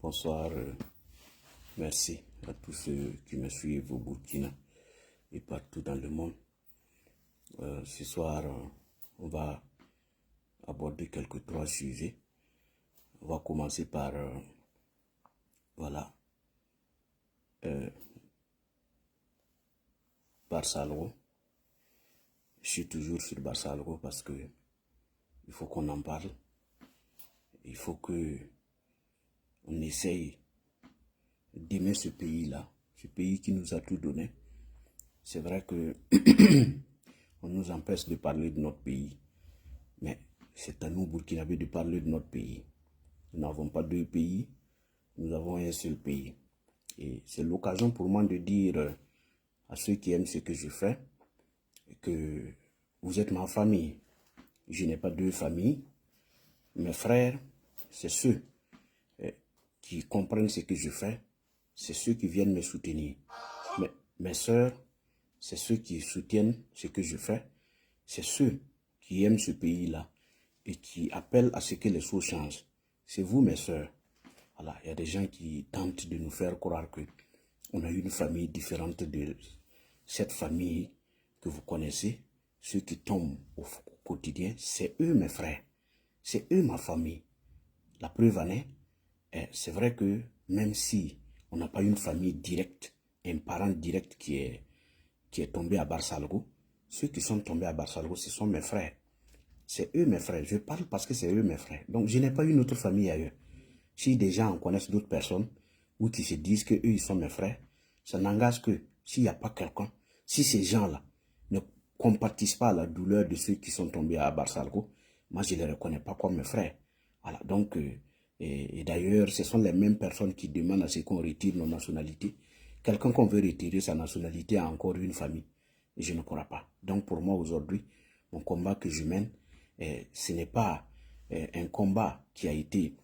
Bonsoir, merci à tous ceux qui me suivent au Burkina et partout dans le monde. Ce soir, on va aborder quelques trois sujets. On va commencer par, Barça Algo. Je suis toujours sur Barça Algo parce que il faut qu'on en parle. Il faut que on essaye d'aimer ce pays-là, ce pays qui nous a tout donné. C'est vrai que on nous empêche de parler de notre pays, mais c'est à nous, Burkinabés, de parler de notre pays. Nous n'avons pas deux pays, nous avons un seul pays. Et c'est l'occasion pour moi de dire à ceux qui aiment ce que je fais que vous êtes ma famille. Je n'ai pas deux familles. Mes frères, c'est ceux qui comprennent ce que je fais, c'est ceux qui viennent me soutenir. Mes sœurs, c'est ceux qui soutiennent ce que je fais, c'est ceux qui aiment ce pays-là et qui appellent à ce que les choses changent. C'est vous, mes sœurs. Voilà, il y a des gens qui tentent de nous faire croire que on a une famille différente de cette famille que vous connaissez. Ceux qui tombent au quotidien, c'est eux mes frères, c'est eux ma famille. La preuve en est, c'est vrai que même si on n'a pas une famille directe, un parent direct qui est tombé à Barsalgo, ceux qui sont tombés à Barsalgo, ce sont mes frères. C'est eux mes frères. Je parle parce que c'est eux mes frères. Donc je n'ai pas une autre famille ailleurs. Si des gens en connaissent d'autres personnes ou qui se disent qu'eux ils sont mes frères, ça n'engage que s'il n'y a pas quelqu'un, si ces gens-là ne compatissent pas à la douleur de ceux qui sont tombés à Barsalgo, moi je ne les reconnais pas comme mes frères. Voilà, donc, et d'ailleurs, ce sont les mêmes personnes qui demandent à ce qu'on retire nos nationalités. Quelqu'un qu'on veut retirer sa nationalité a encore une famille. Et je ne crois pas. Donc pour moi aujourd'hui, mon combat que je mène, ce n'est pas un combat qui a été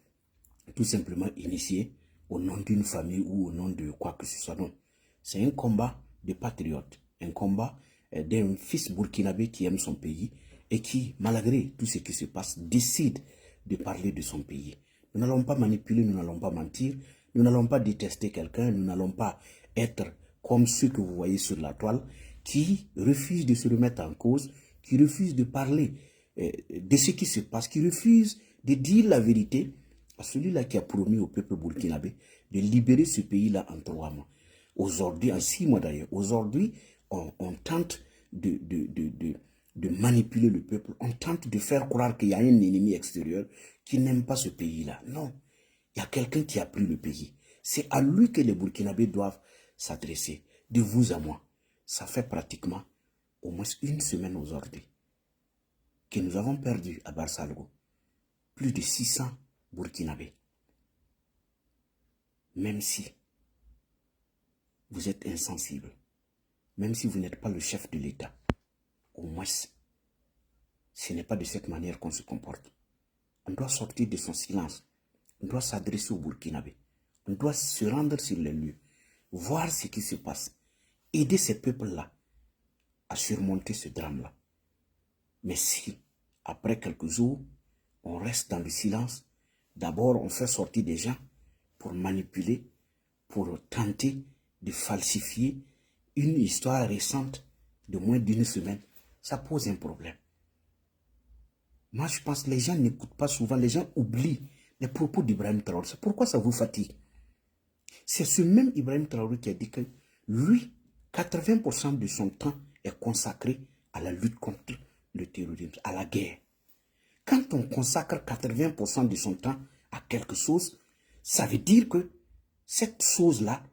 tout simplement initié au nom d'une famille ou au nom de quoi que ce soit. Non. C'est un combat de patriotes, un combat d'un fils burkinabé qui aime son pays et qui, malgré tout ce qui se passe, décide de parler de son pays. Nous n'allons pas manipuler, nous n'allons pas mentir, nous n'allons pas détester quelqu'un, nous n'allons pas être comme ceux que vous voyez sur la toile qui refusent de se remettre en cause, qui refusent de parler de ce qui se passe, qui refusent de dire la vérité à celui-là qui a promis au peuple burkinabé de libérer ce pays-là en 3 mois. Aujourd'hui, en 6 mois d'ailleurs, aujourd'hui, on tente de manipuler le peuple, on tente de faire croire qu'il y a un ennemi extérieur qui n'aime pas ce pays-là. Non, il y a quelqu'un qui a pris le pays. C'est à lui que les Burkinabés doivent s'adresser, de vous à moi. Ça fait pratiquement au moins une semaine aujourd'hui que nous avons perdu à Barsalgo plus de 600 Burkinabés. Même si vous êtes insensible, même si vous n'êtes pas le chef de l'État, au moins, ce n'est pas de cette manière qu'on se comporte. On doit sortir de son silence. On doit s'adresser aux Burkinabés. On doit se rendre sur les lieux, voir ce qui se passe, aider ces peuples-là à surmonter ce drame-là. Mais si, après quelques jours, on reste dans le silence, d'abord on fait sortir des gens pour manipuler, pour tenter de falsifier une histoire récente de moins d'une semaine, ça pose un problème. Moi, je pense que les gens n'écoutent pas souvent, les gens oublient les propos d'Ibrahim Traoré. C'est pourquoi ça vous fatigue. C'est ce même Ibrahim Traoré qui a dit que lui, 80% de son temps est consacré à la lutte contre le terrorisme, à la guerre. Quand on consacre 80% de son temps à quelque chose, ça veut dire que cette chose-là,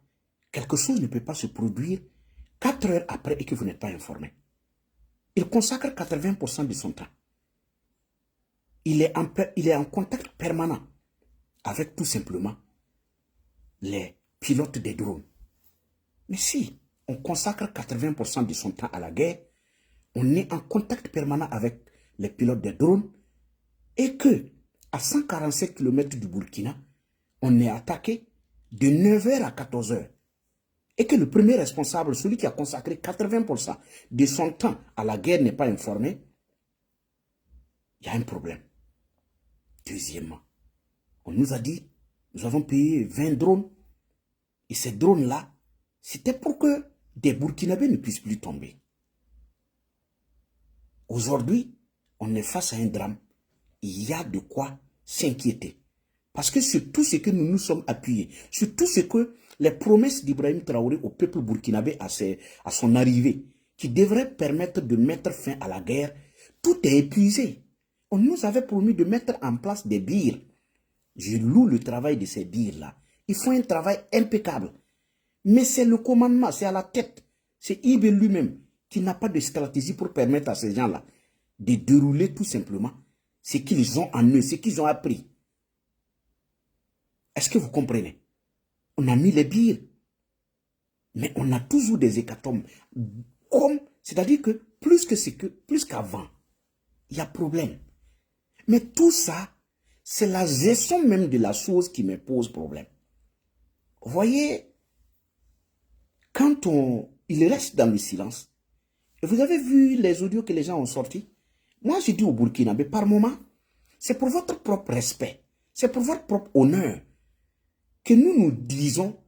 quelque chose ne peut pas se produire 4 heures après et que vous n'êtes pas informé. Il consacre 80% de son temps. Il est en contact permanent avec tout simplement les pilotes des drones. Mais si on consacre 80% de son temps à la guerre, on est en contact permanent avec les pilotes des drones et que à 147 km du Burkina, on est attaqué de 9h à 14h. Et que le premier responsable, celui qui a consacré 80% de son temps à la guerre, n'est pas informé, il y a un problème. Deuxièmement, on nous a dit, Nous avons payé 20 drones. Et ces drones-là, c'était pour que des Burkinabés ne puissent plus tomber. Aujourd'hui, on est face à un drame. Il y a de quoi s'inquiéter. Parce que sur tout ce que nous nous sommes appuyés, sur tout ce que les promesses d'Ibrahim Traoré au peuple burkinabé à son arrivée, qui devrait permettre de mettre fin à la guerre, tout est épuisé. On nous avait promis de mettre en place des bires. Je loue le travail de ces bires-là. Ils font un travail impeccable. Mais c'est le commandement, c'est à la tête. C'est Ibé lui-même qui n'a pas de stratégie pour permettre à ces gens-là de dérouler tout simplement ce qu'ils ont en eux, ce qu'ils ont appris. Est-ce que vous comprenez? On a mis les bires. Mais on a toujours des hécatombes. C'est-à-dire que plus qu'avant, il y a problème. Mais tout ça, c'est la gestion même de la chose qui me pose problème. Vous voyez, quand il reste dans le silence, et vous avez vu les audios que les gens ont sortis, moi j'ai dit au Burkinabé, par moment, c'est pour votre propre respect, c'est pour votre propre honneur, que nous nous disons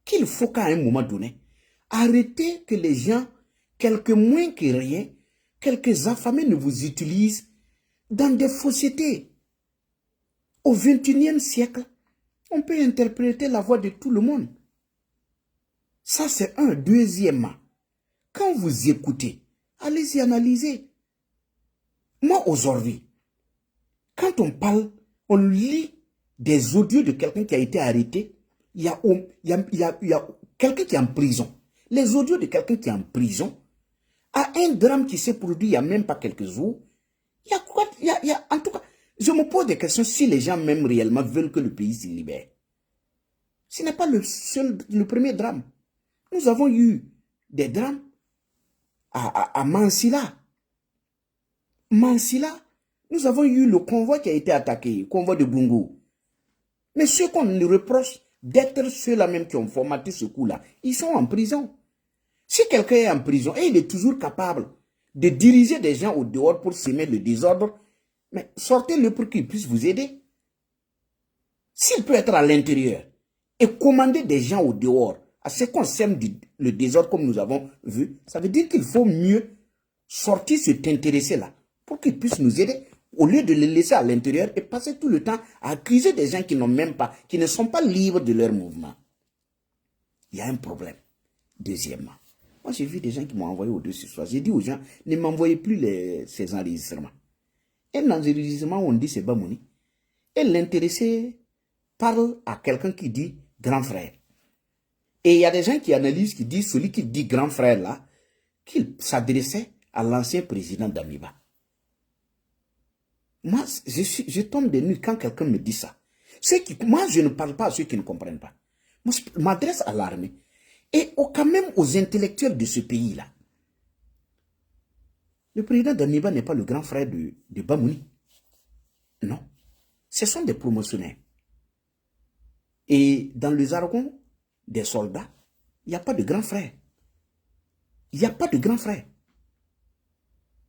qu'il faut qu'à un moment donné, arrêter que les gens, quelques moins que rien, quelques affamés ne vous utilisent dans des faussetés. Au XXIe siècle, on peut interpréter la voix de tout le monde. Ça, c'est un. Deuxièmement, quand vous écoutez, allez-y analyser. Moi, aujourd'hui, quand on parle, on lit des audios de quelqu'un qui a été arrêté, il y a quelqu'un qui est en prison. Les audios de quelqu'un qui est en prison, à un drame qui s'est produit il n'y a même pas quelques jours, il y a quoi, en tout cas, je me pose des questions si les gens même réellement veulent que le pays se libère. Ce n'est pas le premier drame. Nous avons eu des drames à Mansilla. Nous avons eu le convoi qui a été attaqué, le convoi de Bungo. Mais ceux qu'on nous reproche d'être ceux-là même qui ont formaté ce coup-là, ils sont en prison. Si quelqu'un est en prison et il est toujours capable de diriger des gens au dehors pour semer le désordre, mais sortez-le pour qu'il puisse vous aider. S'il peut être à l'intérieur et commander des gens au dehors, à ce qu'on sème le désordre comme nous avons vu, ça veut dire qu'il faut mieux sortir cet intéressé-là pour qu'il puisse nous aider, au lieu de le laisser à l'intérieur et passer tout le temps à accuser des gens qui n'ont même pas, qui ne sont pas libres de leur mouvement. Il y a un problème. Deuxièmement, moi j'ai vu des gens qui m'ont envoyé au-dessus de soi. J'ai dit aux gens, ne m'envoyez plus ces enregistrements. Un enregistrement où on dit c'est Bamouni. Et l'intéressé parle à quelqu'un qui dit grand frère. Et il y a des gens qui analysent, qui disent, celui qui dit grand frère là, qu'il s'adressait à l'ancien président d'Amiba. Moi, je tombe des nues quand quelqu'un me dit ça. Moi, je ne parle pas à ceux qui ne comprennent pas. Moi, je m'adresse à l'armée. Et quand même aux intellectuels de ce pays-là. Le président d'Amiba n'est pas le grand frère de Bamouni. Non. Ce sont des promotionnaires. Et dans le jargon des soldats, il n'y a pas de grand frère. Il n'y a pas de grand frère.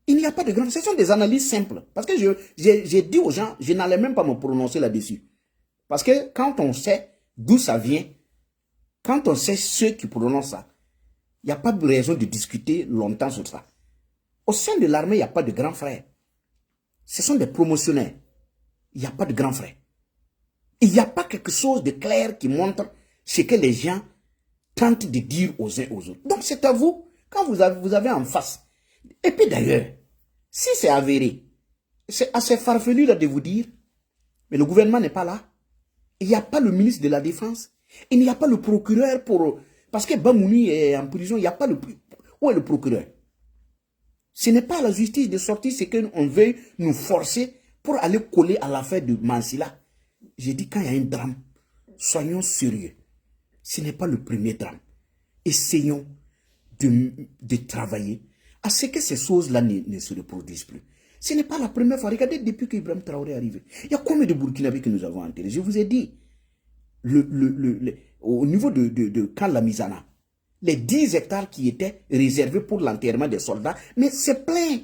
Il n'y a pas de grand frère. Ce sont des analyses simples. Parce que j'ai dit aux gens, je n'allais même pas me prononcer là-dessus. Parce que quand on sait d'où ça vient, quand on sait ceux qui prononcent ça, il n'y a pas de raison de discuter longtemps sur ça. Au sein de l'armée, il n'y a pas de grand frère. Ce sont des promotionnaires. Il n'y a pas de grand frère. Il n'y a pas quelque chose de clair qui montre ce que les gens tentent de dire aux uns aux autres. Donc c'est à vous, quand vous avez en face. Et puis d'ailleurs, si c'est avéré, c'est assez farfelu là de vous dire, mais le gouvernement n'est pas là. Il n'y a pas le ministre de la Défense. Il n'y a pas le procureur pour... Parce que Bamouni est en prison, il n'y a pas le... Où est le procureur? Ce n'est pas à la justice de sortir ce qu'on veut nous forcer pour aller coller à l'affaire de Mansilla. J'ai dit, quand il y a un drame, soyons sérieux. Ce n'est pas le premier drame. Essayons de travailler à ce que ces choses-là ne se reproduisent plus. Ce n'est pas la première fois. Regardez, depuis qu'Ibrahim Traoré est arrivé, il y a combien de Burkinabés que nous avons enterrés? Je vous ai dit, au niveau de Camp Lamizana, les 10 hectares qui étaient réservés pour l'enterrement des soldats, mais c'est plein.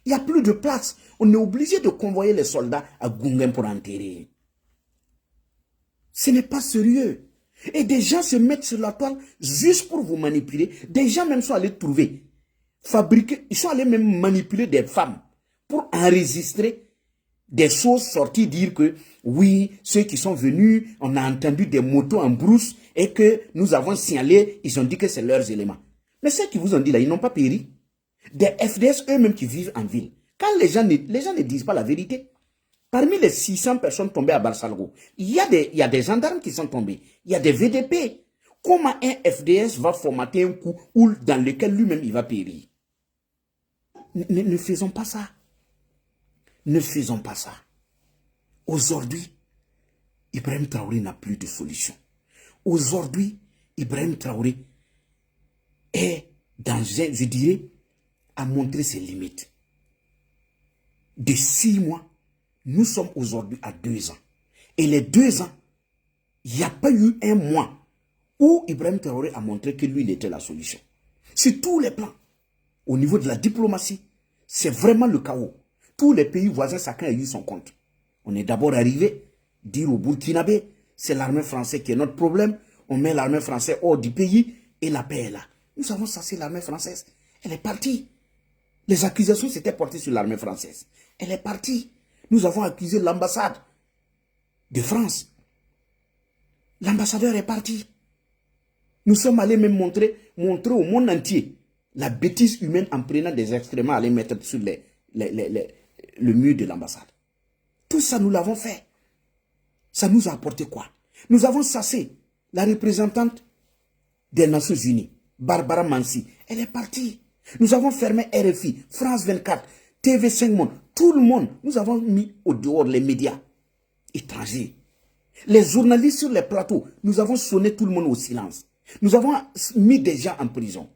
Il n'y a plus de place. On est obligé de convoyer les soldats à Gunguen pour enterrer. Ce n'est pas sérieux. Et des gens se mettent sur la toile juste pour vous manipuler. Des gens même sont allés trouver, fabriquer, ils sont allés même manipuler des femmes pour enregistrer des choses sorties, dire que oui, ceux qui sont venus, on a entendu des motos en brousse et que nous avons signalé, ils ont dit que c'est leurs éléments. Mais ceux qui vous ont dit là, ils n'ont pas péri. Des FDS eux-mêmes qui vivent en ville. Quand les gens ne disent pas la vérité, parmi les 600 personnes tombées à Barsalgo, il y a des gendarmes qui sont tombés. Il y a des VDP. Comment un FDS va formater un coup dans lequel lui-même il va périr? Ne faisons pas ça. Ne faisons pas ça. Aujourd'hui, Ibrahim Traoré n'a plus de solution. Aujourd'hui, Ibrahim Traoré est dans, je dirais, à montrer ses limites. De 6 mois, nous sommes aujourd'hui à 2 ans. Et les 2 ans, il n'y a pas eu un mois où Ibrahim Traoré a montré que lui, il était la solution. Sur tous les plans, au niveau de la diplomatie, c'est vraiment le chaos. Tous les pays voisins, chacun a eu son compte. On est d'abord arrivé, dire au Burkinabé, c'est l'armée française qui est notre problème. On met l'armée française hors du pays et la paix est là. Nous avons chassé l'armée française. Elle est partie. Les accusations s'étaient portées sur l'armée française. Elle est partie. Nous avons accusé l'ambassade de France. L'ambassadeur est parti. Nous sommes allés même montrer au monde entier la bêtise humaine en prenant des excréments à les mettre sur le mur de l'ambassade. Tout ça, nous l'avons fait. Ça nous a apporté quoi? Nous avons chassé la représentante des Nations Unies, Barbara Mansi. Elle est partie. Nous avons fermé RFI, France 24, TV5 Monde. Tout le monde, nous avons mis au dehors les médias étrangers. Les journalistes sur les plateaux, nous avons sonné tout le monde au silence. Nous avons mis des gens en prison.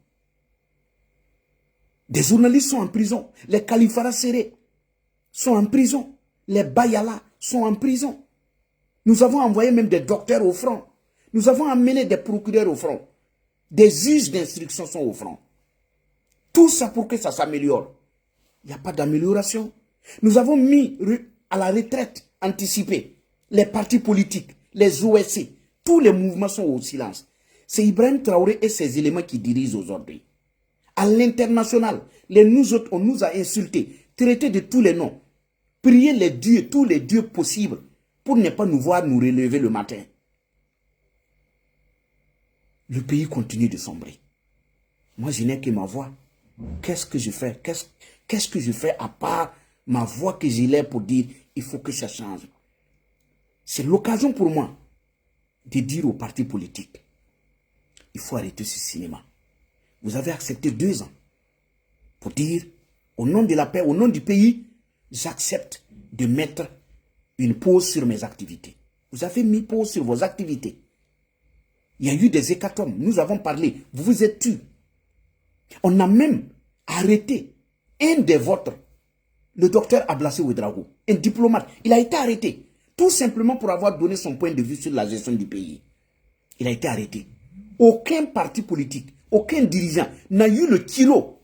Des journalistes sont en prison. Les Kalifara Serré sont en prison. Les Bayala sont en prison. Nous avons envoyé même des docteurs au front. Nous avons amené des procureurs au front. Des juges d'instruction sont au front. Tout ça pour que ça s'améliore. Il n'y a pas d'amélioration. Nous avons mis à la retraite anticipée les partis politiques, les OSC. Tous les mouvements sont au silence. C'est Ibrahim Traoré et ses éléments qui dirigent aujourd'hui. À l'international, nous autres, on nous a insultés, traités de tous les noms. Prier les dieux, tous les dieux possibles, pour ne pas nous voir nous relever le matin. Le pays continue de sombrer. Moi, je n'ai que ma voix. Qu'est-ce que je fais? Qu'est-ce que je fais à part ma voix que j'ai l'air pour dire il faut que ça change? C'est l'occasion pour moi de dire aux partis politiques, il faut arrêter ce cinéma. Vous avez accepté 2 ans pour dire, au nom de la paix, au nom du pays, j'accepte de mettre une pause sur mes activités. Vous avez mis pause sur vos activités. Il y a eu des hécatombes. Nous avons parlé. Vous vous êtes tués. On a même arrêté un des vôtres, le docteur Ablassé Ouedraogo, un diplomate. Il a été arrêté. Tout simplement pour avoir donné son point de vue sur la gestion du pays. Il a été arrêté. Aucun parti politique, aucun dirigeant n'a eu le kilo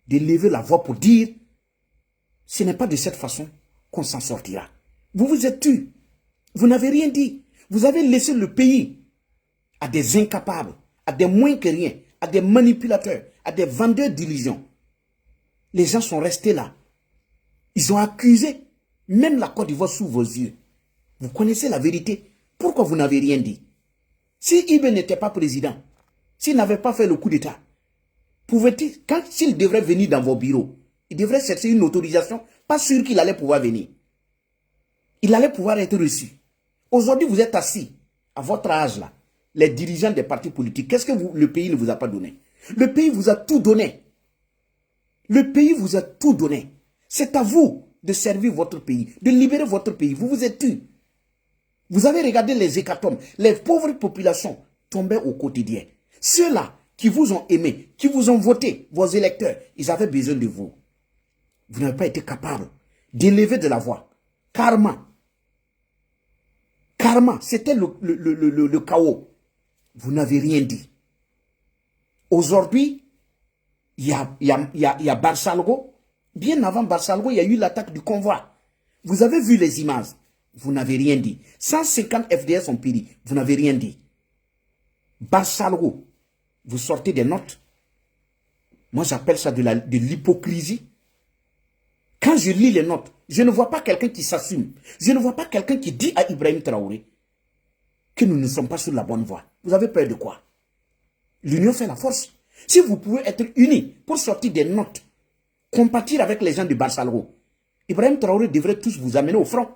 de lever la voix pour dire ce n'est pas de cette façon qu'on s'en sortira. Vous vous êtes tués. Vous n'avez rien dit. Vous avez laissé le pays à des incapables, à des moins que rien, à des manipulateurs, à des vendeurs d'illusions. Les gens sont restés là. Ils ont accusé même la Côte d'Ivoire sous vos yeux. Vous connaissez la vérité. Pourquoi vous n'avez rien dit? Si Ibn n'était pas président, s'il n'avait pas fait le coup d'État, pouvait-il, s'il devrait venir dans vos bureaux, il devrait chercher une autorisation, pas sûr qu'il allait pouvoir venir. Il allait pouvoir être reçu. Aujourd'hui, vous êtes assis, à votre âge là, les dirigeants des partis politiques. Qu'est-ce que le pays ne vous a pas donné? Le pays vous a tout donné. Le pays vous a tout donné. C'est à vous de servir votre pays, de libérer votre pays. Vous vous êtes tués. Vous avez regardé les hécatombes. Les pauvres populations tombaient au quotidien. Ceux-là qui vous ont aimé, qui vous ont voté, vos électeurs, ils avaient besoin de vous. Vous n'avez pas été capable d'élever de la voix. Karma. Karma, c'était le chaos. Vous n'avez rien dit. Aujourd'hui, il y a Barsalgo. Bien avant Barsalgo, il y a eu l'attaque du convoi. Vous avez vu les images. vous n'avez rien dit. 150 FDS ont péri, vous n'avez rien dit. Barsalgo, vous sortez des notes. Moi, j'appelle ça de l'hypocrisie. Quand je lis les notes, je ne vois pas quelqu'un qui s'assume. Je ne vois pas quelqu'un qui dit à Ibrahim Traoré que nous ne sommes pas sur la bonne voie. Vous avez peur de quoi? L'union fait la force. Si vous pouvez être unis pour sortir des notes, compatir avec les gens de Barsalgo, Ibrahim Traoré devrait tous vous amener au front.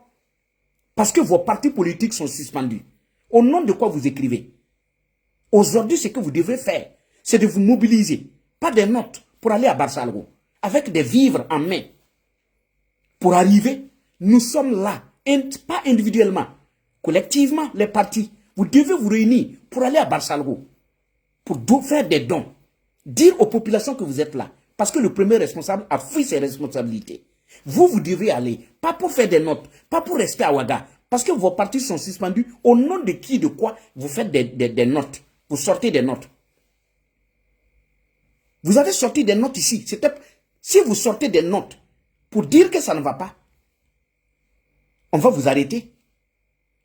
Parce que vos partis politiques sont suspendus. Au nom de quoi vous écrivez? Aujourd'hui, ce que vous devez faire, c'est de vous mobiliser. Pas des notes pour aller à Barsalgo. Avec des vivres en main. Pour arriver, nous sommes là. Pas individuellement. Collectivement, les partis. Vous devez vous réunir pour aller à Barsalgo. Pour faire des dons. Dire aux populations que vous êtes là. Parce que le premier responsable a fui ses responsabilités. Vous devez aller. Pas pour faire des notes. Pas pour rester à Ouaga. Parce que vos partis sont suspendus. Au nom de qui, de quoi, vous faites des notes. Vous sortez des notes. Vous avez sorti des notes ici. Si vous sortez des notes pour dire que ça ne va pas, on va vous arrêter.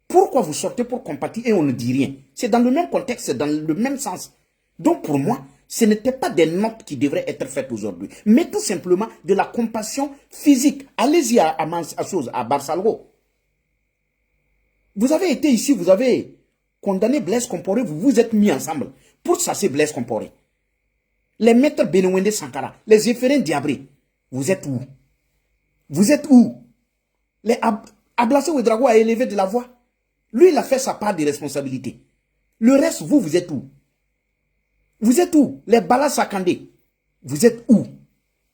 Pourquoi vous sortez pour compatir et on ne dit rien? C'est dans le même contexte, c'est dans le même sens. Donc pour moi, ce n'était pas des notes qui devraient être faites aujourd'hui, mais tout simplement de la compassion physique. Allez-y à Barsalgo. Vous avez été ici, vous avez condamné Blaise Compaoré, vous vous êtes mis ensemble pour chasser Blaise Compaoré. Les maîtres Benouende Sankara, les efférents Diabré, vous êtes où? Vous êtes où? Les Ablassé Ouedraogo a élevé de la voix. Lui, il a fait sa part de responsabilité. Le reste, vous êtes où? Vous êtes où? Les Bala Sakandé, vous êtes où?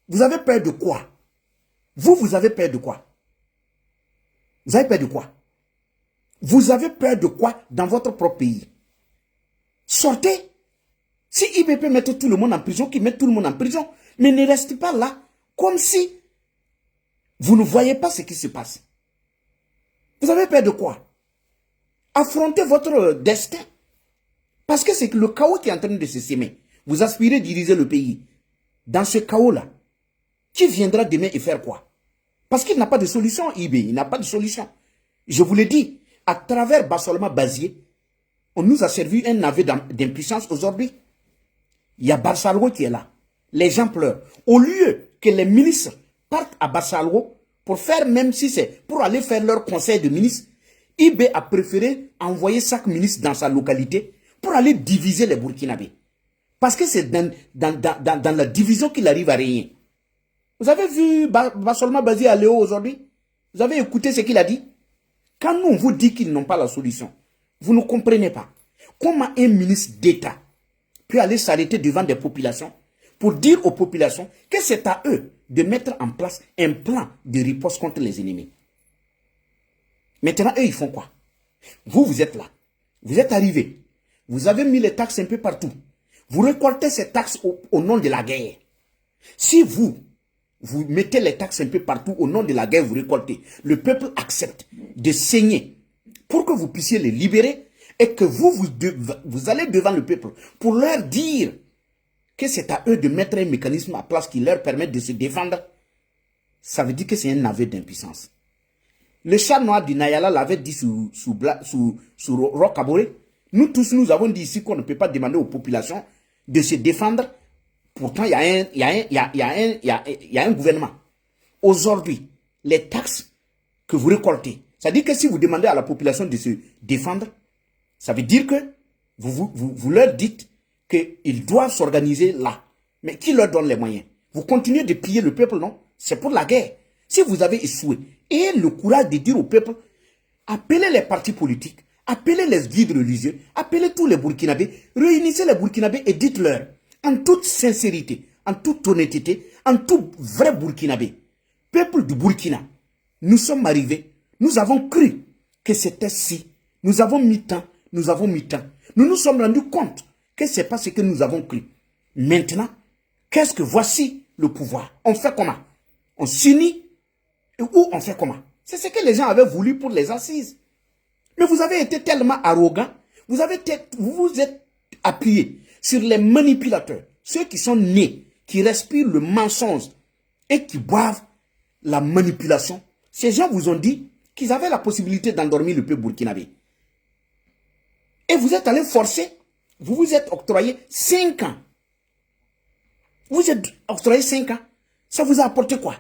Vous avez peur de quoi? Vous avez peur de quoi? Vous avez peur de quoi? Vous avez peur de quoi dans votre propre pays? Sortez. Si IBP met tout le monde en prison, qu'il mette tout le monde en prison. Mais ne restez pas là comme si vous ne voyez pas ce qui se passe. Vous avez peur de quoi? Affrontez votre destin. Parce que c'est le chaos qui est en train de se semer. Vous aspirez à diriger le pays. Dans ce chaos-là, qui viendra demain et faire quoi? Parce qu'il n'a pas de solution, IB. Il n'a pas de solution. Je vous l'ai dit, à travers Bassolma Bazier, on nous a servi un navet d'impuissance aujourd'hui. Il y a Barsalgo qui est là. Les gens pleurent. Au lieu que les ministres partent à Barsalgo pour faire, même si c'est pour aller faire leur conseil de ministres, IB a préféré envoyer chaque ministre dans sa localité pour aller diviser les Burkinabés. Parce que c'est dans la division qu'il arrive à régner. Vous avez vu Bassolma Bazier à Léo aujourd'hui? Vous avez écouté ce qu'il a dit? Quand nous on vous dit qu'ils n'ont pas la solution, vous ne comprenez pas. Comment un ministre d'État peut aller s'arrêter devant des populations pour dire aux populations que c'est à eux de mettre en place un plan de riposte contre les ennemis. Maintenant, eux, ils font quoi? Vous êtes là. Vous êtes arrivés. Vous avez mis les taxes un peu partout. Vous récoltez ces taxes au nom de la guerre. Si vous mettez les taxes un peu partout au nom de la guerre, vous récoltez. Le peuple accepte de saigner pour que vous puissiez les libérer et que vous allez devant le peuple pour leur dire que c'est à eux de mettre un mécanisme à place qui leur permet de se défendre. Ça veut dire que c'est un navet d'impuissance. Le chat noir du Nayala l'avait dit sous Roch-Kaboré. Nous tous, nous avons dit ici qu'on ne peut pas demander aux populations de se défendre. Pourtant, il y a un gouvernement. Aujourd'hui, les taxes que vous récoltez, ça dit que si vous demandez à la population de se défendre, ça veut dire que vous leur dites qu'ils doivent s'organiser là. Mais qui leur donne les moyens? Vous continuez de piller le peuple, non? C'est pour la guerre. Si vous avez échoué, ayez le courage de dire au peuple, appelez les partis politiques, appelez les guides religieux, appelez tous les Burkinabés, réunissez les Burkinabés et dites-leur, en toute sincérité, en toute honnêteté, en tout vrai Burkinabé, peuple du Burkina, nous sommes arrivés, nous avons cru que c'était si, nous avons mis temps, nous nous sommes rendus compte que ce n'est pas ce que nous avons cru. Maintenant, qu'est-ce que voici le pouvoir? On fait comment? On s'unit ou on fait comment? C'est ce que les gens avaient voulu pour les assises. Mais vous avez été tellement arrogant, vous vous êtes appuyé sur les manipulateurs, ceux qui sont nés, qui respirent le mensonge et qui boivent la manipulation. Ces gens vous ont dit qu'ils avaient la possibilité d'endormir le peuple burkinabé. Et vous êtes allé forcer, vous vous êtes octroyé 5 ans. Vous êtes octroyé 5 ans. Ça vous a apporté quoi?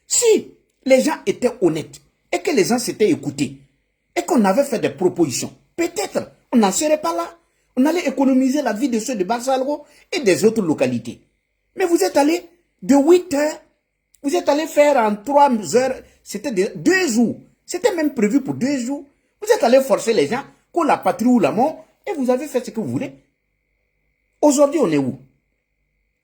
Si les gens étaient honnêtes et que les gens s'étaient écoutés et qu'on avait fait des propositions, peut-être on n'en serait pas là. On allait économiser la vie de ceux de Barsalgo et des autres localités. Mais vous êtes allé de 8 heures, vous êtes allé faire en 3 heures, c'était 2 jours. C'était même prévu pour 2 jours. Vous êtes allé forcer les gens pour la patrie ou la mort et vous avez fait ce que vous voulez. Aujourd'hui, on est où?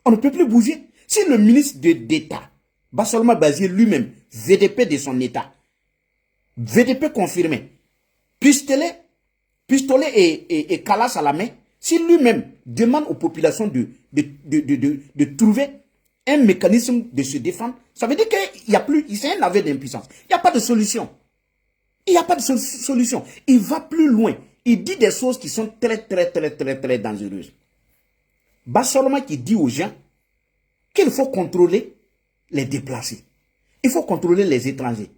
On ne peut plus bouger. Si le ministre d'État, Bassolma Bazier lui-même, VDP de son État, VDP confirmé, pistolet et calasse à la main, si lui-même demande aux populations de trouver un mécanisme de se défendre, ça veut dire qu'il n'y a plus, c'est un aveu d'impuissance. Il n'y a pas de solution. Il n'y a pas de solution. Il va plus loin. Il dit des choses qui sont très dangereuses. Bassolma qui dit aux gens qu'il faut contrôler les déplacés. Il faut contrôler les étrangers.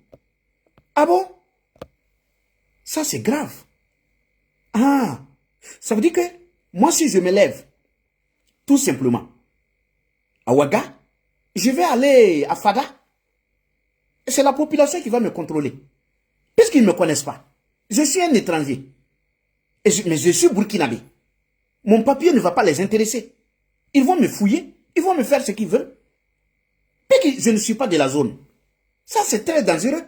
Ah bon? Ça c'est grave. Ah, ça veut dire que moi si je me lève, tout simplement, à Ouaga, je vais aller à Fada, c'est la population qui va me contrôler. Puisqu'ils ne me connaissent pas. Je suis un étranger. Mais je suis burkinabé. Mon papier ne va pas les intéresser. Ils vont me fouiller, ils vont me faire ce qu'ils veulent. Puis je ne suis pas de la zone. Ça c'est très dangereux.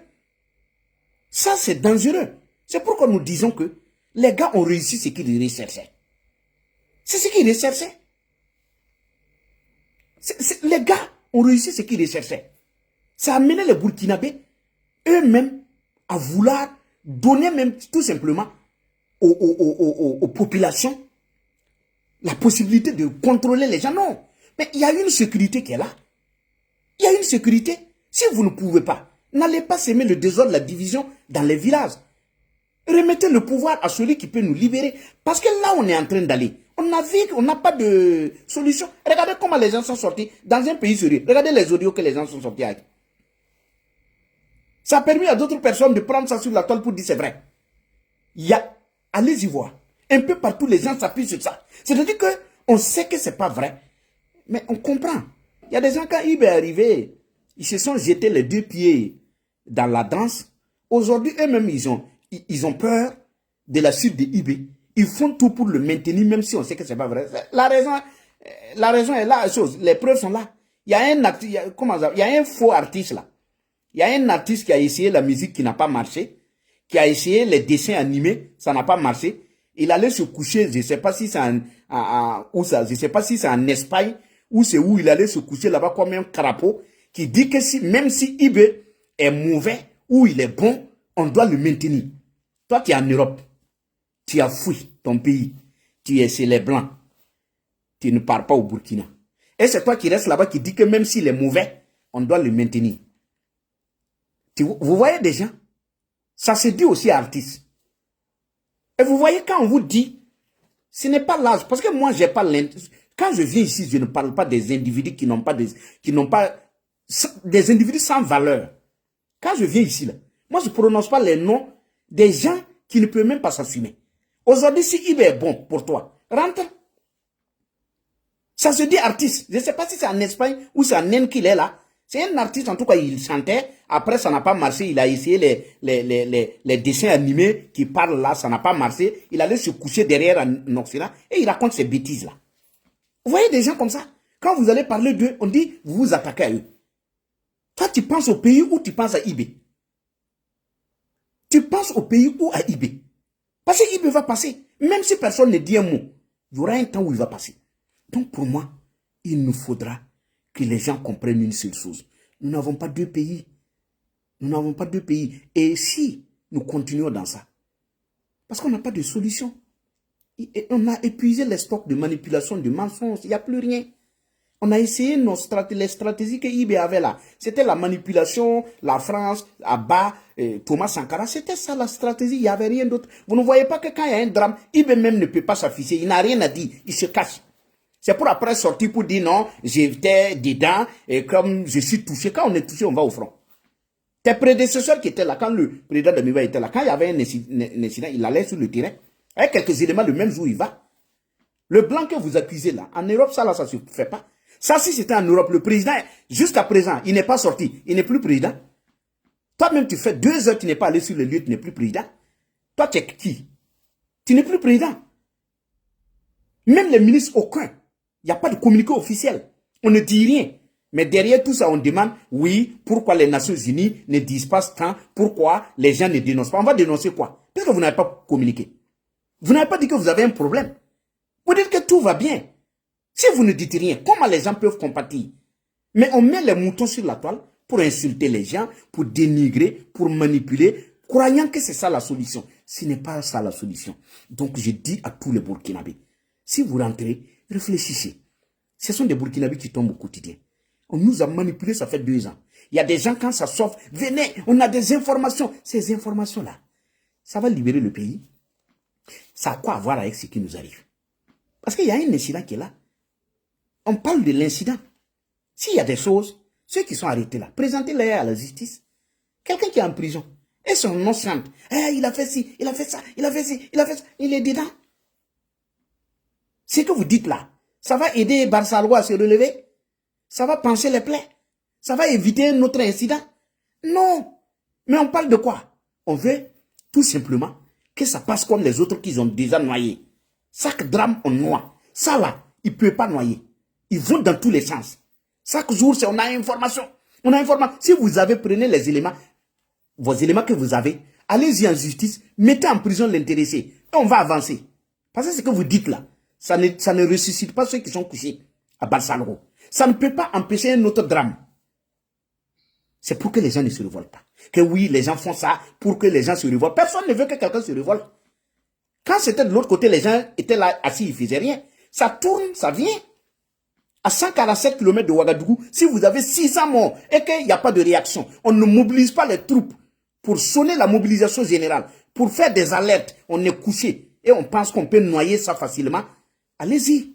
Ça c'est dangereux. C'est pourquoi nous disons que les gars ont réussi ce qu'ils recherchaient. C'est ce qu'ils recherchaient. Les gars ont réussi ce qu'ils recherchaient. Ça a amené les Burkinabés eux-mêmes à vouloir donner même tout simplement aux populations la possibilité de contrôler les gens. Non, mais il y a une sécurité qui est là. Il y a une sécurité. Si vous ne pouvez pas, n'allez pas semer le désordre, la division dans les villages. Remettez le pouvoir à celui qui peut nous libérer. Parce que là, on est en train d'aller. On a vu qu'on n'a pas de solution. Regardez comment les gens sont sortis dans un pays sérieux. Regardez les audios que les gens sont sortis avec. Ça a permis à d'autres personnes de prendre ça sur la toile pour dire c'est vrai. Allez-y voir. Un peu partout, les gens s'appuient sur ça. C'est-à-dire qu'on sait que ce n'est pas vrai. Mais on comprend. Il y a des gens, quand Ibe est arrivé, ils se sont jetés les 2 pieds dans la danse. Aujourd'hui, eux-mêmes, ils ont peur de la suite de Ibe. Ils font tout pour le maintenir, même si on sait que ce n'est pas vrai. La raison est là. Les preuves sont là. Il y a un faux artiste là. Il y a un artiste qui a essayé la musique qui n'a pas marché, qui a essayé les dessins animés, ça n'a pas marché. Il allait se coucher, je ne sais pas si c'est je sais pas si c'est en Espagne, ou c'est où il allait se coucher là-bas comme un crapaud, qui dit que même si Ibe est mauvais ou il est bon, on doit le maintenir. Toi, tu es en Europe, tu as fui ton pays, tu es chez les Blancs, tu ne pars pas au Burkina. Et c'est toi qui restes là-bas qui dit que même s'il est mauvais, on doit le maintenir. Vous voyez des gens, ça se dit aussi à artistes. Et vous voyez quand on vous dit, ce n'est pas l'âge, parce que moi j'ai pas quand je viens ici, je ne parle pas des individus qui n'ont pas des individus sans valeur. Quand je viens ici là, moi je ne prononce pas les noms des gens qui ne peuvent même pas s'assumer. Aujourd'hui, si Ibe est bon pour toi, rentre. Ça se dit artiste. Je ne sais pas si c'est en Espagne ou c'est en Inde qu'il est là. C'est un artiste, en tout cas, il chantait. Après, ça n'a pas marché. Il a essayé les dessins animés qui parlent là. Ça n'a pas marché. Il allait se coucher derrière un Occident et il raconte ces bêtises-là. Vous voyez des gens comme ça? Quand vous allez parler d'eux, on dit, vous vous attaquez à eux. Toi, tu penses au pays ou tu penses à Ibe? Tu penses au pays ou à Ibe? Parce que Ibe va passer. Même si personne ne dit un mot, il y aura un temps où il va passer. Donc, pour moi, il nous faudra que les gens comprennent une seule chose. Nous n'avons pas 2 pays. Nous n'avons pas 2 pays. Et si nous continuons dans ça, parce qu'on n'a pas de solution, et on a épuisé les stocks de manipulation, de mensonges, il n'y a plus rien. On a essayé les stratégies que Ibe avait là. C'était la manipulation, la France, Abba, Thomas Sankara. C'était ça la stratégie, il n'y avait rien d'autre. Vous ne voyez pas que quand il y a un drame, Ibe même ne peut pas s'afficher, il n'a rien à dire, il se cache. C'est pour après sortir pour dire non, j'étais dedans et comme je suis touché, quand on est touché, on va au front. Tes prédécesseurs qui étaient là, quand le président de Miba était là, quand il y avait un incident, il allait sur le terrain. Avec quelques éléments, le même jour, il va. Le blanc que vous accusez là, en Europe, ça ne se fait pas. Ça, si c'était en Europe, le président, jusqu'à présent, il n'est pas sorti. Il n'est plus président. Toi-même, tu fais 2 heures, tu n'es pas allé sur le lieu, tu n'es plus président. Toi, tu es qui? Tu n'es plus président. Même les ministres, aucun. Il n'y a pas de communiqué officiel. On ne dit rien. Mais derrière tout ça, on demande, oui, pourquoi les Nations Unies ne disent pas tant, pourquoi les gens ne dénoncent pas. On va dénoncer quoi? Parce que vous n'avez pas communiqué. Vous n'avez pas dit que vous avez un problème. Vous dites que tout va bien. Si vous ne dites rien, comment les gens peuvent compatir? Mais on met les moutons sur la toile pour insulter les gens, pour dénigrer, pour manipuler, croyant que c'est ça la solution. Ce n'est pas ça la solution. Donc je dis à tous les Burkinabés, si vous rentrez, réfléchissez. Ce sont des Burkinabés qui tombent au quotidien. On nous a manipulés, ça fait 2 ans. Il y a des gens, quand ça sort, venez, on a des informations. Ces informations-là, ça va libérer le pays. Ça a quoi à voir avec ce qui nous arrive? Parce qu'il y a un incident qui est là. On parle de l'incident. S'il y a des choses, ceux qui sont arrêtés là, présentez-les à la justice. Quelqu'un qui est en prison, et son nom chante, il a fait ci, il a fait ça, il a fait ci, il a fait ça, il est dedans. Ce que vous dites là, ça va aider Barsalois à se relever? Ça va pencher les plaies? Ça va éviter un autre incident? Non. Mais on parle de quoi? On veut tout simplement que ça passe comme les autres qu'ils ont déjà noyés. Chaque drame, on noie. Ça là, il ne peut pas noyer. Ils vont dans tous les sens. Chaque jour, on a information. On a information. Si vous avez, prenez les éléments, vos éléments que vous avez, allez-y en justice, mettez en prison l'intéressé. Et on va avancer. Parce que ce que vous dites là, ça ne ressuscite pas ceux qui sont couchés à Barsalgo. Ça ne peut pas empêcher un autre drame. C'est pour que les gens ne se révoltent pas. Que oui, les gens font ça pour que les gens se révoltent. Personne ne veut que quelqu'un se révolte. Quand c'était de l'autre côté, les gens étaient là assis, ils ne faisaient rien. Ça tourne, ça vient. À 147 km de Ouagadougou, si vous avez 600 morts et qu'il n'y a pas de réaction, on ne mobilise pas les troupes pour sonner la mobilisation générale, pour faire des alertes, on est couché et on pense qu'on peut noyer ça facilement, allez-y.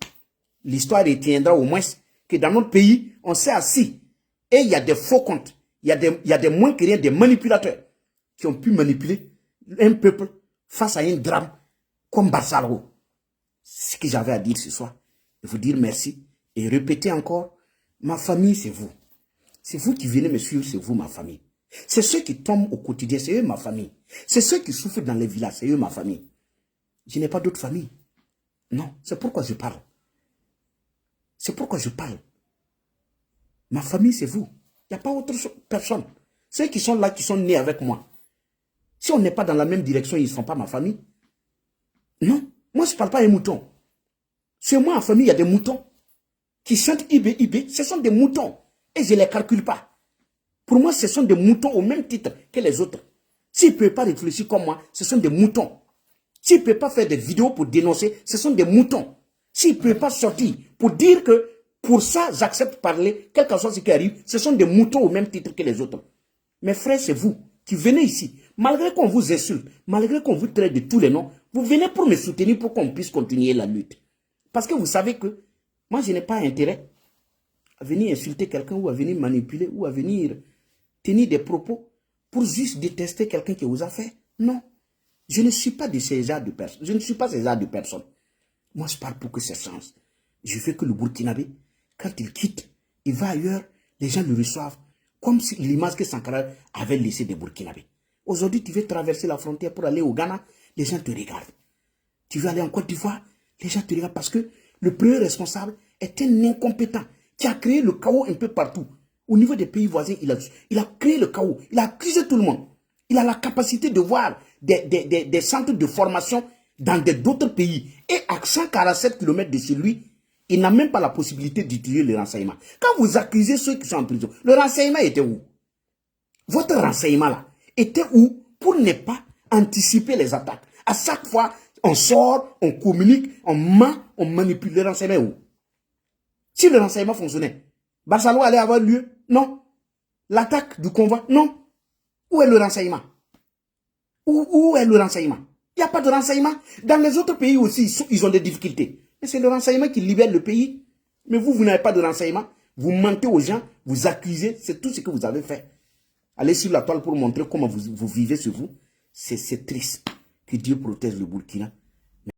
L'histoire retiendra au moins que dans notre pays, on s'est assis et il y a des faux comptes, il y a des moins que rien, des manipulateurs qui ont pu manipuler un peuple face à un drame comme Barsalogo. C'est ce que j'avais à dire ce soir. Et vous dire merci. Et répétez encore, ma famille, c'est vous. C'est vous qui venez me suivre, c'est vous, ma famille. C'est ceux qui tombent au quotidien, c'est eux, ma famille. C'est ceux qui souffrent dans les villages, c'est eux, ma famille. Je n'ai pas d'autre famille. Non, c'est pourquoi je parle. C'est pourquoi je parle. Ma famille, c'est vous. Il n'y a pas autre personne. Ceux qui sont là, qui sont nés avec moi. Si on n'est pas dans la même direction, ils ne sont pas ma famille. Non, moi, je ne parle pas des moutons. Chez moi, en famille, il y a des moutons qui chantent Ibé, Ibé. Ce sont des moutons. Et je ne les calcule pas. Pour moi, ce sont des moutons au même titre que les autres. S'ils ne peuvent pas réfléchir comme moi, ce sont des moutons. S'ils ne peuvent pas faire des vidéos pour dénoncer, ce sont des moutons. S'ils ne peuvent pas sortir pour dire que pour ça, j'accepte de parler, quel que soit ce qui arrive, ce sont des moutons au même titre que les autres. Mes frères, c'est vous qui venez ici. Malgré qu'on vous insulte, malgré qu'on vous traite de tous les noms, vous venez pour me soutenir pour qu'on puisse continuer la lutte. Parce que vous savez que moi, je n'ai pas intérêt à venir insulter quelqu'un ou à venir manipuler ou à venir tenir des propos pour juste détester quelqu'un qui vous a fait. Non. Je ne suis pas de ces genres de personnes. Je ne suis pas ces genres de personnes. Moi, je parle pour que ça change. Je veux que le Burkinabé, quand il quitte, il va ailleurs, les gens le reçoivent comme si l'image que Sankara avait laissée des Burkinabés. Aujourd'hui, tu veux traverser la frontière pour aller au Ghana, les gens te regardent. Tu veux aller en Côte d'Ivoire, les gens te regardent parce que le premier responsable est un incompétent qui a créé le chaos un peu partout. Au niveau des pays voisins, il a créé le chaos. Il a accusé tout le monde. Il a la capacité de voir des centres de formation dans d'autres pays. Et à 147 km de chez lui, il n'a même pas la possibilité d'utiliser le renseignement. Quand vous accusez ceux qui sont en prison, le renseignement était où? Votre renseignement là était où pour ne pas anticiper les attaques? À chaque fois, on sort, on communique, on ment, on manipule. Le renseignement où? Si le renseignement fonctionnait, Barsalogo allait avoir lieu? Non. L'attaque du convoi? Non. Où est le renseignement? Où est le renseignement? Il n'y a pas de renseignement. Dans les autres pays aussi, ils ont des difficultés. Mais c'est le renseignement qui libère le pays. Mais vous n'avez pas de renseignement. Vous mentez aux gens, vous accusez. C'est tout ce que vous avez fait. Allez sur la toile pour montrer comment vous vivez sur vous. C'est triste. Que Dieu protège le Burkina.